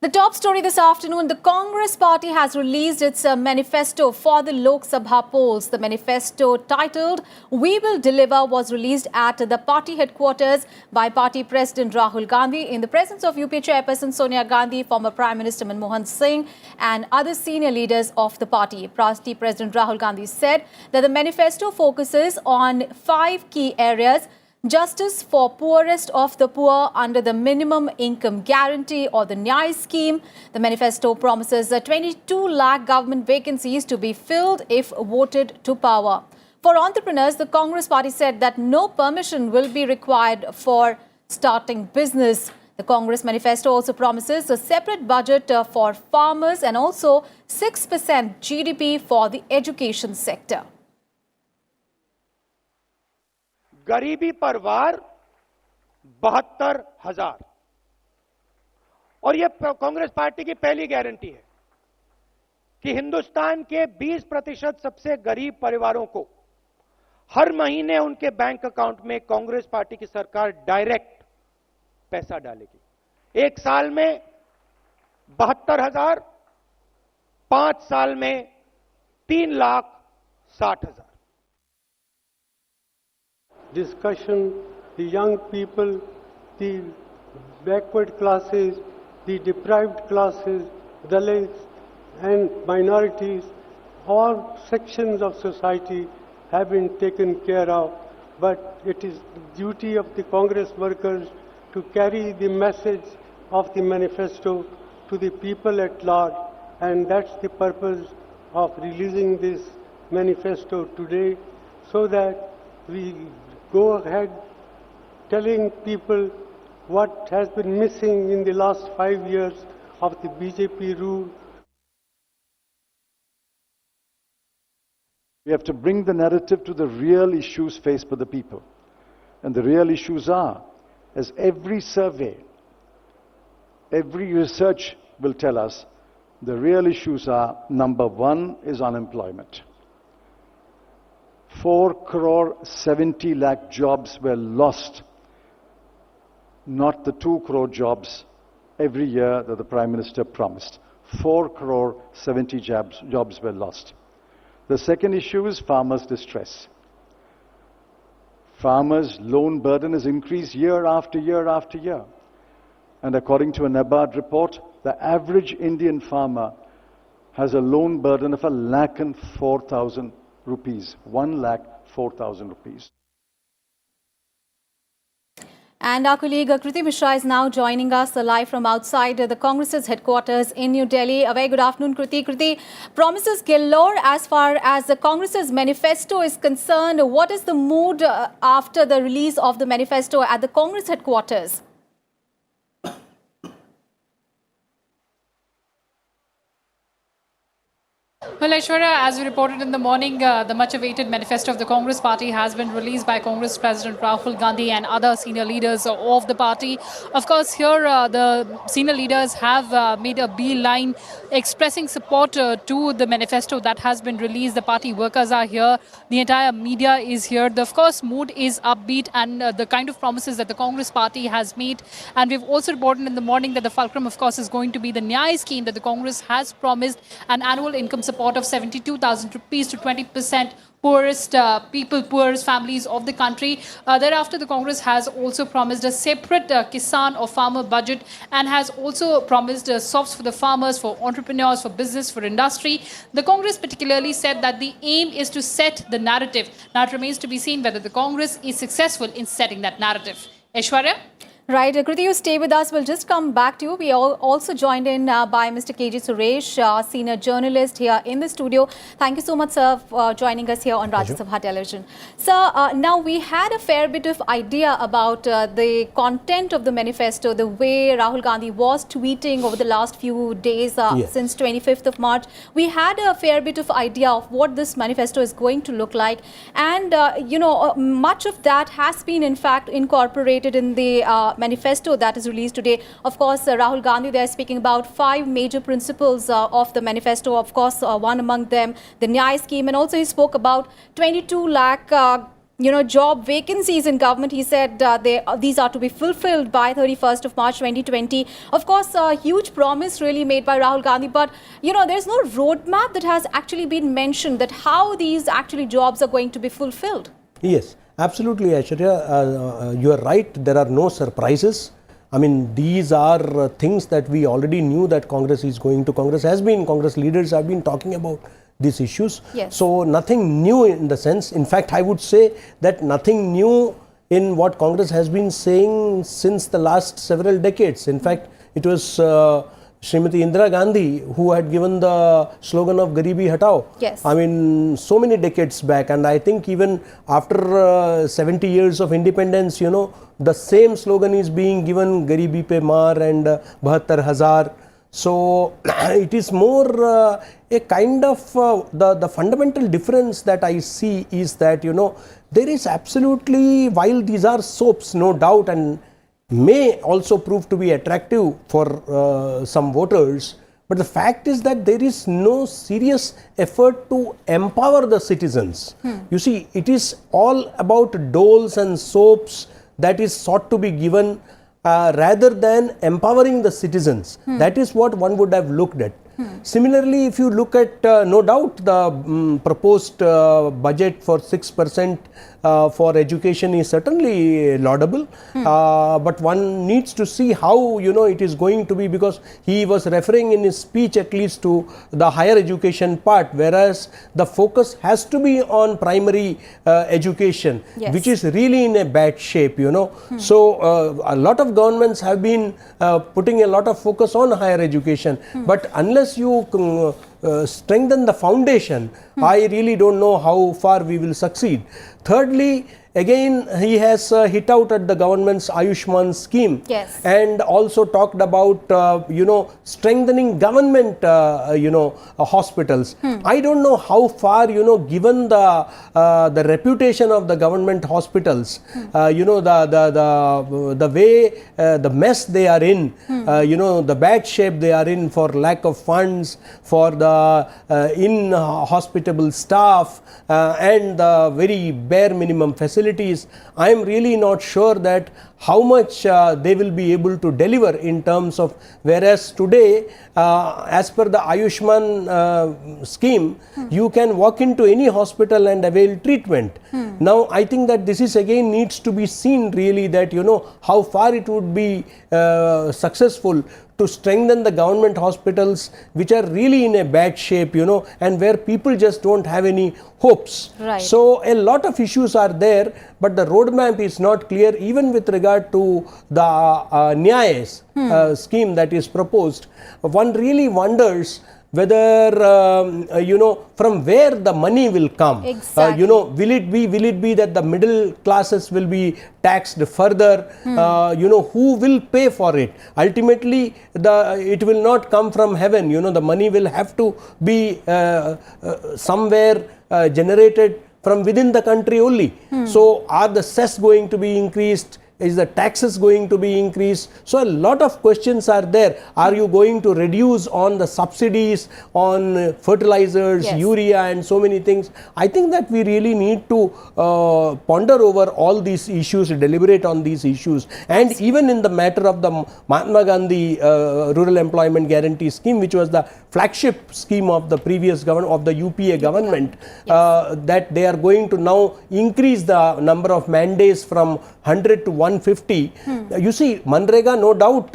The top story this afternoon, the Congress party has released its manifesto for the Lok Sabha polls. The manifesto titled "We Will Deliver" was released at the party headquarters by party president Rahul Gandhi in the presence of UPA chairperson Sonia Gandhi, former Prime Minister Manmohan Singh and other senior leaders of the party. Party President Rahul Gandhi said that the manifesto focuses on 5 key areas: justice for poorest of the poor under the minimum income guarantee or the Nyay scheme. The manifesto promises 22 lakh government vacancies to be filled if voted to power. For entrepreneurs, the Congress party said that no permission will be required for starting business. The Congress manifesto also promises a separate budget for farmers and also 6% GDP for the education sector. गरीबी पर वार 72,000 और यह Congress party की पहली guarantee है कि हिंदुस्तान के 20% सबसे गरीब परिवारों को हर महीने उनके बैंक अकाउंट में कांग्रेस पार्टी की सरकार डायरेक्ट पैसा डालेगी। 1 साल में 72,000, 5 साल में 3,60,000। Discussion, the young people, the backward classes, the deprived classes, Dalits and minorities, all sections of society have been taken care of. But it is the duty of the Congress workers to carry the message of the manifesto to the people at large, and that's the purpose of releasing this manifesto today, so that we go ahead telling people what has been missing in the last 5 years of the BJP rule. We have to bring the narrative to the real issues faced by the people. And the real issues are, as every survey, every research will tell us, the real issues are, number 1 is unemployment. 4.70 crore jobs were lost, not the 2 crore jobs every year that the Prime Minister promised. 4.70 crore jobs were lost. The second issue is farmers' distress. Farmers' loan burden has increased year after year after year. And according to a NABARD report, the average Indian farmer has a loan burden of 1,04,000 rupees, 1,04,000 rupees. And our colleague Kriti Mishra is now joining us live from outside the Congress's headquarters in New Delhi. A very good afternoon, Kriti. Kriti, promises galore as far as the Congress's manifesto is concerned. What is the mood after the release of the manifesto at the Congress headquarters? Well, Aishwarya, as we reported in the morning, the much-awaited manifesto of the Congress party has been released by Congress President Rahul Gandhi and other senior leaders of the party. Of course, here the senior leaders have made a beeline expressing support to the manifesto that has been released. The party workers are here. The entire media is here. Of course, mood is upbeat and the kind of promises that the Congress party has made. And we've also reported in the morning that the fulcrum, of course, is going to be the Nyay scheme that the Congress has promised, an annual income support of 72,000 rupees to 20% poorest poorest families of the country. Thereafter, the Congress has also promised a separate Kisan or farmer budget and has also promised softs for the farmers, for entrepreneurs, for business, for industry. The Congress particularly said that the aim is to set the narrative. Now, it remains to be seen whether the Congress is successful in setting that narrative. Aishwarya? Right. Kriti, you stay with us. We'll just come back to you. We are also joined in by Mr. KG Suresh, senior journalist here in the studio. Thank you so much, sir, for joining us here on Rajya Sabha television. Sir, now we had a fair bit of idea about the content of the manifesto, the way Rahul Gandhi was tweeting over the last few days since 25th of March. We had a fair bit of idea of what this manifesto is going to look like. And, much of that has been, in fact, incorporated in the manifesto that is released today. Of course, Rahul Gandhi, they are speaking about 5 major principles of the manifesto. Of course, one among them, the Nyay scheme. And also he spoke about 22 lakh job vacancies in government. He said these are to be fulfilled by 31st of March 2020. Of course, a huge promise really made by Rahul Gandhi, but there's no roadmap that has actually been mentioned that how these actually jobs are going to be fulfilled. Yes, absolutely, Aishwarya. You are right. There are no surprises. I mean, these are things that we already knew that Congress is going to. Congress leaders have been talking about these issues. Yes. So nothing new in the sense. In fact, I would say that nothing new in what Congress has been saying since the last several decades. In fact, it was Srimati Indira Gandhi who had given the slogan of Garibi Hatao. Yes. I mean, so many decades back, and I think even after 70 years of independence, the same slogan is being given, Garibi Pe Maar and 72,000. So it is more a kind of the fundamental difference that I see is that there is absolutely, while these are soaps, no doubt, and may also prove to be attractive for some voters, but the fact is that there is no serious effort to empower the citizens. You see, it is all about doles and soaps that is sought to be given rather than empowering the citizens. That is what one would have looked at. Similarly, if you look at, no doubt, the proposed budget for 6% for education is certainly laudable, but one needs to see how it is going to be, because he was referring in his speech at least to the higher education part, whereas the focus has to be on primary education, Yes. which is really in a bad shape. So a lot of governments have been putting a lot of focus on higher education, but unless you strengthen the foundation, I really don't know how far we will succeed. Thirdly, again, he has hit out at the government's Ayushman scheme, Yes. and also talked about strengthening government hospitals. I don't know how far, given the reputation of the government hospitals, the way the mess they are in, the bad shape they are in for lack of funds, for the inhospitable staff, and the very bare minimum facilities. I am really not sure that how much they will be able to deliver in terms of, whereas today, as per the Ayushman scheme, you can walk into any hospital and avail treatment. Now, I think that this is again needs to be seen really, that how far it would be successful to strengthen the government hospitals which are really in a bad shape, and where people just don't have any hopes. Right. So a lot of issues are there, but the roadmap is not clear, even with regard to the Nyayas scheme that is proposed. One really wonders whether from where the money will come. Exactly. Will it be that the middle classes will be taxed further? Who will pay for it? Ultimately, it will not come from heaven. The money will have to be somewhere generated from within the country only. So are the cess going to be increased? Is the taxes going to be increased? So a lot of questions are there. Are you going to reduce on the subsidies on fertilizers, Yes. urea, and so many things? I think that we really need to ponder over all these issues, deliberate on these issues. And even in the matter of the Mahatma Gandhi Rural Employment Guarantee Scheme, which was the flagship scheme of the previous government, of the UPA government, that they are going to now increase the number of mandates from 100 to 150. You see, Manrega no doubt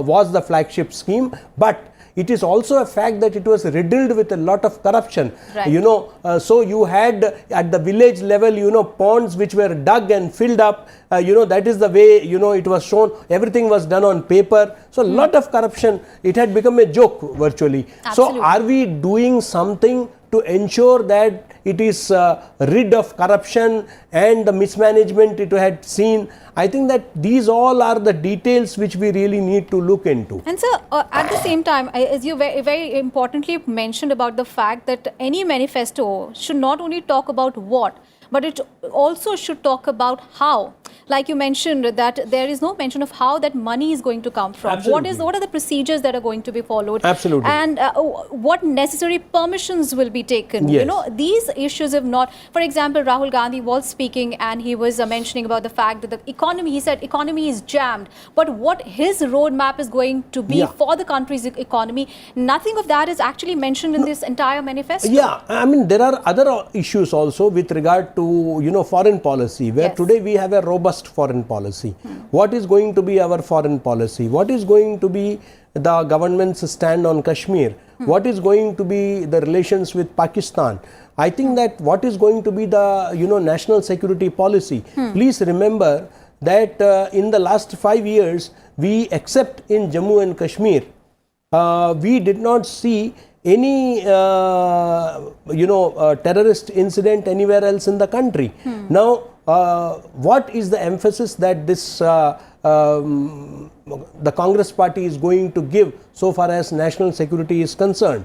was the flagship scheme, but it is also a fact that it was riddled with a lot of corruption. Right. So you had at the village level, ponds which were dug and filled up. That is the way, it was shown. Everything was done on paper. So a lot of corruption. It had become a joke virtually. Absolutely. So are we doing something to ensure that it is rid of corruption and the mismanagement it had seen? I think that these all are the details which we really need to look into. And sir, at the same time, as you very importantly mentioned about the fact that any manifesto should not only talk about what, but it also should talk about how. like you mentioned, that there is no mention of how that money is going to come from. Absolutely. What are the procedures that are going to be followed? Absolutely. And what necessary permissions will be taken? Yes. You know, these issues have not. For example, Rahul Gandhi was speaking and he was mentioning about the fact that the economy, he said, economy is jammed. But what his roadmap is going to be for the country's economy, nothing of that is actually mentioned in this entire manifesto. Yeah, I mean, there are other issues also with regard to, you know, foreign policy, where today we have a robust foreign policy. What is going to be our foreign policy? What is going to be the government's stand on Kashmir? What is going to be the relations with Pakistan? I think that what is going to be the, you know, national security policy? Please remember that in the last 5 years, we, except in Jammu and Kashmir, we did not see any terrorist incident anywhere else in the country. Now, what is the emphasis that this the Congress party is going to give so far as national security is concerned?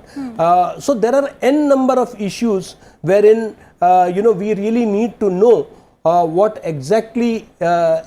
So there are n number of issues wherein we really need to know what exactly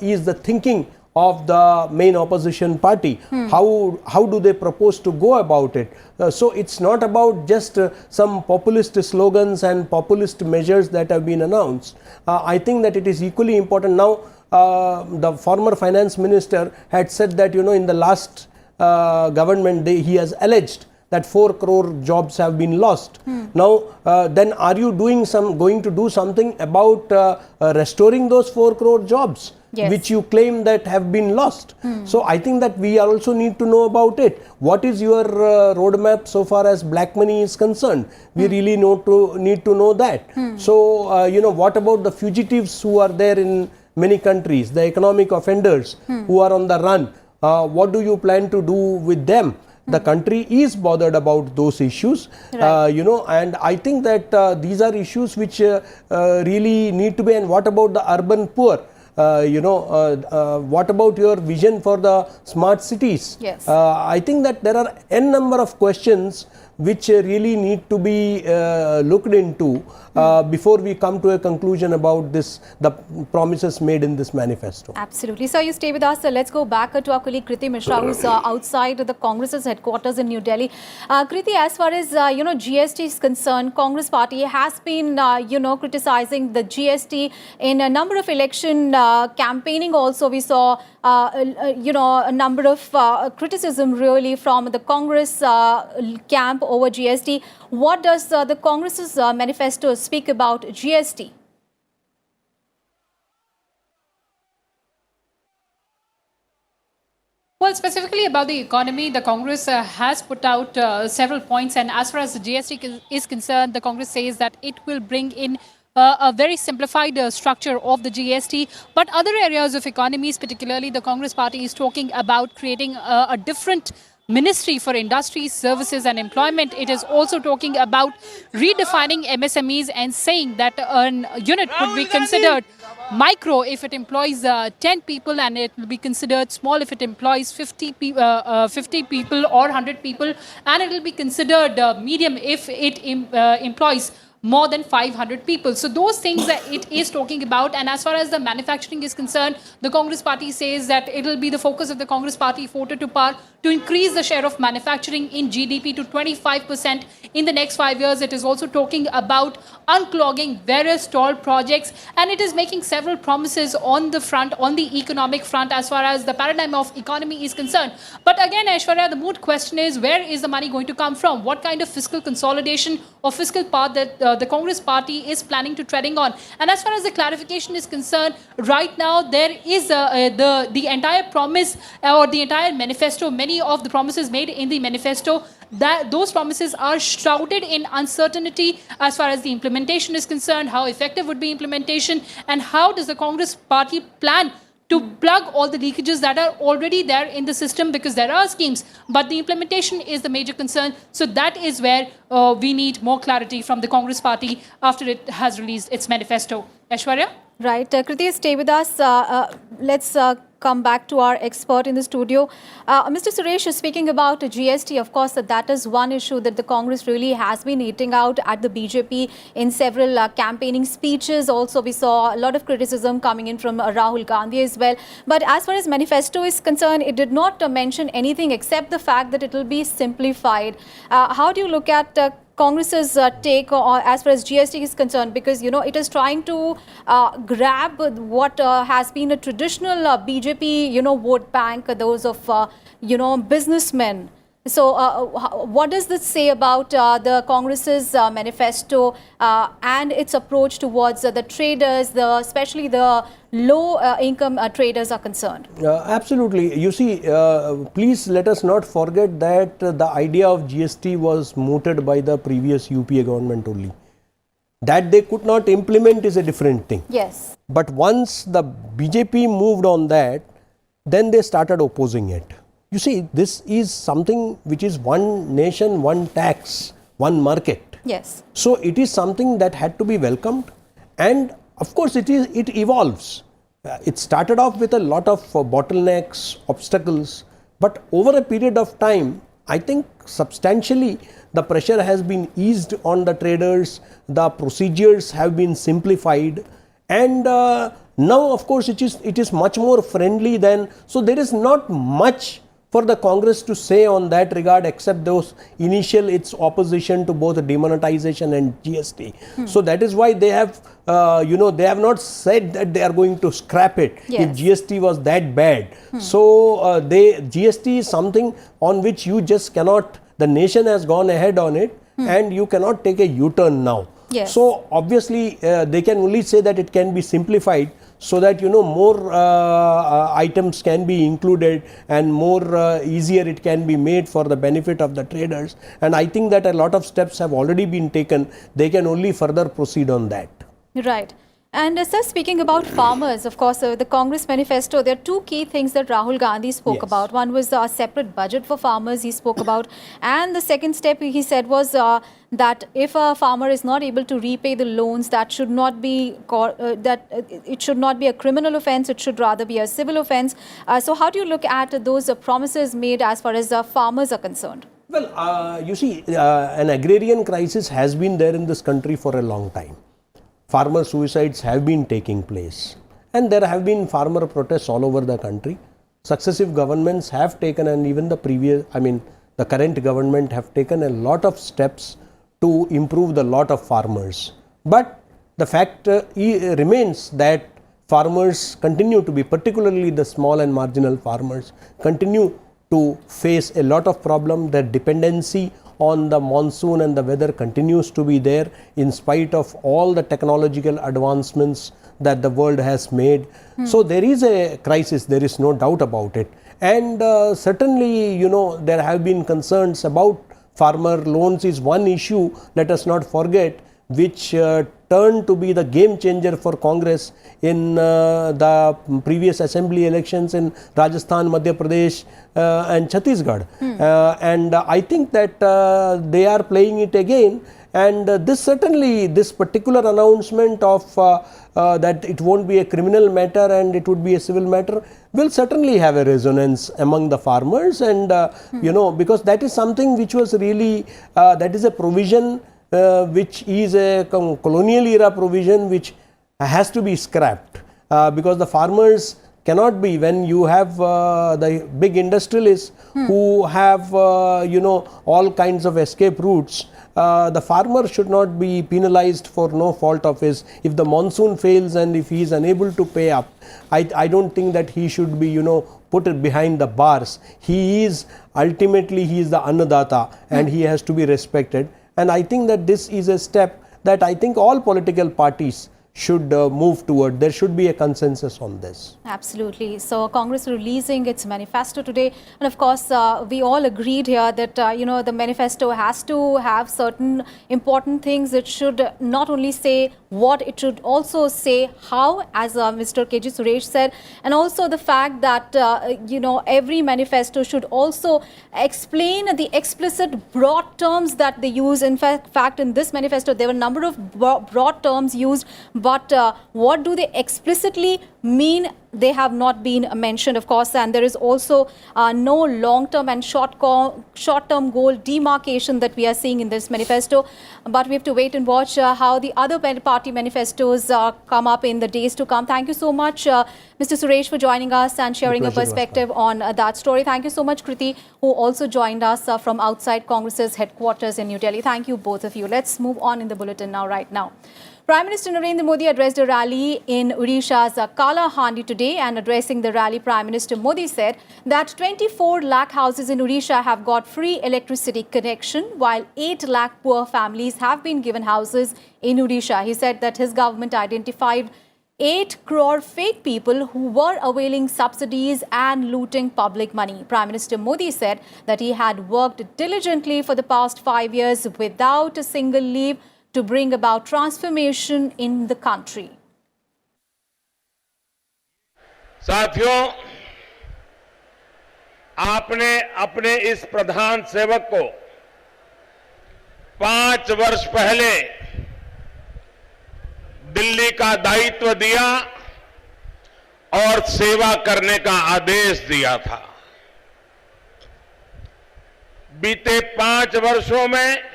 is the thinking of the main opposition party. How do they propose to go about it? So it's not about just some populist slogans and populist measures that have been announced. I think that it is equally important. Now, the former finance minister had said that, in the last government, he has alleged that 4 crore jobs have been lost. Now, then are you going to do something about restoring those 4 crore jobs? Yes. Which you claim that have been lost. So I think that we also need to know about it. What is your roadmap so far as black money is concerned? We really need to know that. So, what about the fugitives who are there in many countries, the economic offenders who are on the run? What do you plan to do with them? The country is bothered about those issues, right. And I think that these are issues which really need to be. And what about the urban poor? What about your vision for the smart cities? Yes. I think that there are n number of questions which really need to be looked into before we come to a conclusion about the promises made in this manifesto. Absolutely. So you stay with us. Let's go back to our colleague Kriti Mishra, who's outside the Congress's headquarters in New Delhi. Kriti, as far as GST is concerned, Congress party has been criticizing the GST in a number of election campaigning. Also, we saw a number of criticism really from the Congress camp over GST. What does the Congress's manifesto speak about GST? Well, specifically about the economy, the Congress has put out several points, and as far as the GST is concerned, the Congress says that it will bring in a very simplified structure of the GST. But other areas of economies, particularly the Congress party is talking about creating a different Ministry for Industry, Services and Employment. It is also talking about redefining MSMEs and saying that a unit would be considered micro if it employs 10 people, and it will be considered small if it employs 50 people or 100 people, and it will be considered medium if it employs more than 500 people. So those things that it is talking about. And as far as the manufacturing is concerned, the Congress party says that it will be the focus of the Congress party, voted to power, to increase the share of manufacturing in GDP to 25% in the next 5 years. It is also talking about unclogging various stall projects, and it is making several promises on the front, on the economic front, as far as the paradigm of economy is concerned. But again, Aishwarya, the moot question is, where is the money going to come from? What kind of fiscal consolidation or fiscal path that the Congress party is planning to treading on? And as far as the clarification is concerned, right now there is the entire promise or the entire manifesto, many of the promises made in the manifesto, that those promises are shrouded in uncertainty as far as the implementation is concerned. How effective would be implementation, and how does the Congress party plan to plug all the leakages that are already there in the system, because there are schemes, but the implementation is the major concern. So that is where we need more clarity from the Congress party after it has released its manifesto. Aishwarya? Right. Kriti, stay with us. Let's come back to our expert in the studio. Mr. Suresh, speaking about GST, of course, that is one issue that the Congress really has been eating out at the BJP in several campaigning speeches. Also, we saw a lot of criticism coming in from Rahul Gandhi as well. But as far as manifesto is concerned, it did not mention anything except the fact that it will be simplified. How do you look at Congress's take as far as GST is concerned, because it is trying to grab what has been a traditional BJP vote bank, those of businessmen. So what does this say about the Congress's manifesto and its approach towards the traders, especially the low income traders are concerned? Absolutely. You see, please let us not forget that the idea of GST was mooted by the previous UPA government only. That they could not implement is a different thing. Yes. But once the BJP moved on that, then they started opposing it. You see, this is something which is one nation, one tax, one market. Yes. So it is something that had to be welcomed, and of course it evolves. It started off with a lot of bottlenecks, obstacles, but over a period of time, I think substantially the pressure has been eased on the traders, the procedures have been simplified, and now of course it is much more friendly than, so there is not much for the Congress to say on that regard except those its opposition to both demonetization and GST. So that is why they have they have not said that they are going to scrap it if GST was that bad. So GST is something on which you just cannot, the nation has gone ahead on it and you cannot take a U-turn now. Yes. So obviously they can only say that it can be simplified so that more items can be included and more easier it can be made for the benefit of the traders. And I think that a lot of steps have already been taken. They can only further proceed on that. Right. And sir, speaking about farmers, of course, the Congress manifesto, there are two key things that Rahul Gandhi spoke about. One was a separate budget for farmers he spoke about. And the second step he said was that if a farmer is not able to repay the loans, that should not be it should not be a criminal offence, it should rather be a civil offence. So how do you look at those promises made as far as farmers are concerned? Well, you see, an agrarian crisis has been there in this country for a long time. Farmer suicides have been taking place and there have been farmer protests all over the country. Successive governments have taken, and even the current government have taken a lot of steps to improve the lot of farmers. But the fact remains that farmers continue to be, particularly the small and marginal farmers, continue to face a lot of problems. Their dependency on the monsoon and the weather continues to be there in spite of all the technological advancements that the world has made. So there is a crisis, there is no doubt about it. And certainly, there have been concerns about farmer loans is one issue, let us not forget, which turned to be the game changer for Congress in the previous assembly elections in Rajasthan, Madhya Pradesh and Chhattisgarh. And I think that they are playing it again. And this particular announcement of that it won't be a criminal matter and it would be a civil matter will certainly have a resonance among the farmers. And because that is something which was really, that is a provision which is a colonial era provision which has to be scrapped, because the farmers cannot be, when you have the big industrialists who have all kinds of escape routes, the farmer should not be penalized for no fault of his. If the monsoon fails and if he is unable to pay up, I don't think that he should be put it behind the bars. He is ultimately, he is the Annadata and he has to be respected. And I think that this is a step that I think all political parties should move toward. There should be a consensus on this. Absolutely. So Congress releasing its manifesto today, and of course we all agreed here that the manifesto has to have certain important things. It should not only say what, it should also say how, as Mr. K.G. Suresh said, and also the fact that every manifesto should also explain the explicit broad terms that they use. In fact in this manifesto there were a number of broad terms used by but what do they explicitly mean? They have not been mentioned, of course, and there is also no long-term and short-term goal demarcation that we are seeing in this manifesto. But we have to wait and watch how the other party manifestos come up in the days to come. Thank you so much, Mr. Suresh, for joining us and sharing a perspective on that story. Thank you so much, Kriti, who also joined us from outside Congress's headquarters in New Delhi. Thank you, both of you. Let's move on in the bulletin now, right now. Prime Minister Narendra Modi addressed a rally in Odisha's Kalahandi today, and addressing the rally, Prime Minister Modi said that 24 lakh houses in Odisha have got free electricity connection, while 8 lakh poor families have been given houses in Odisha. He said that his government identified 8 crore fake people who were availing subsidies and looting public money. Prime Minister Modi said that he had worked diligently for the past 5 years without a single leave to bring about transformation in the country. साथियों, आपने अपने इस प्रधान सेवक को 5 वर्ष पहले दिल्ली का दायित्व दिया और सेवा करने का आदेश दिया था। बीते 5 वर्षों में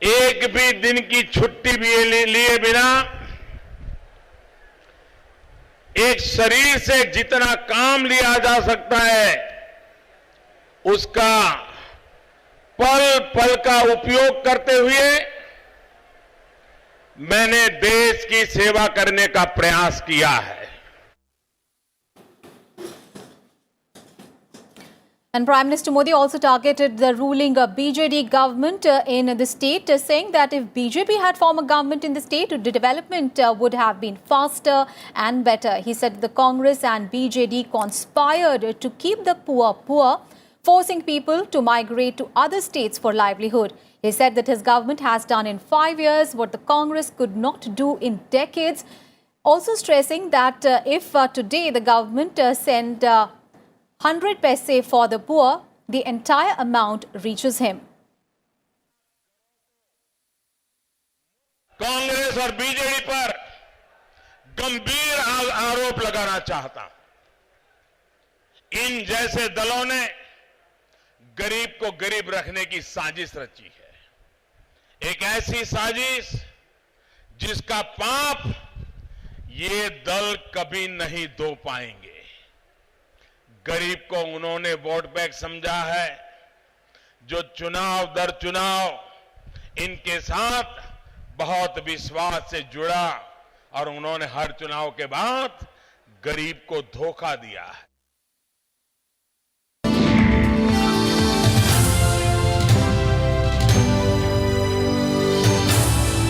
एक भी दिन की छुट्टी भी लिए बिना एक शरीर से जितना काम लिया जा सकता है उसका पल पल का उपयोग करते हुए मैंने देश की सेवा करने का प्रयास किया है। And Prime Minister Modi also targeted the ruling BJD government in the state, saying that if BJP had formed a government in the state, the development would have been faster and better. He said the Congress and BJD conspired to keep the poor, forcing people to migrate to other states for livelihood. He said that his government has done in 5 years what the Congress could not do in decades, also stressing that if today the government sent 100 paise for the poor, the entire amount reaches him. Congress और BJD पर गंभीर आरोप लगाना चाहता हूं। इन जैसे दलों ने गरीब को गरीब रखने की साजिश रची है, एक ऐसी साजिश जिसका पाप ये दल कभी नहीं धो पाएंगे। गरीब को उन्होंने वोट बैंक समझा है, जो चुनाव दर चुनाव इनके साथ बहुत विश्वास से जुड़ा और उन्होंने हर चुनाव के बाद गरीब को धोखा दिया है।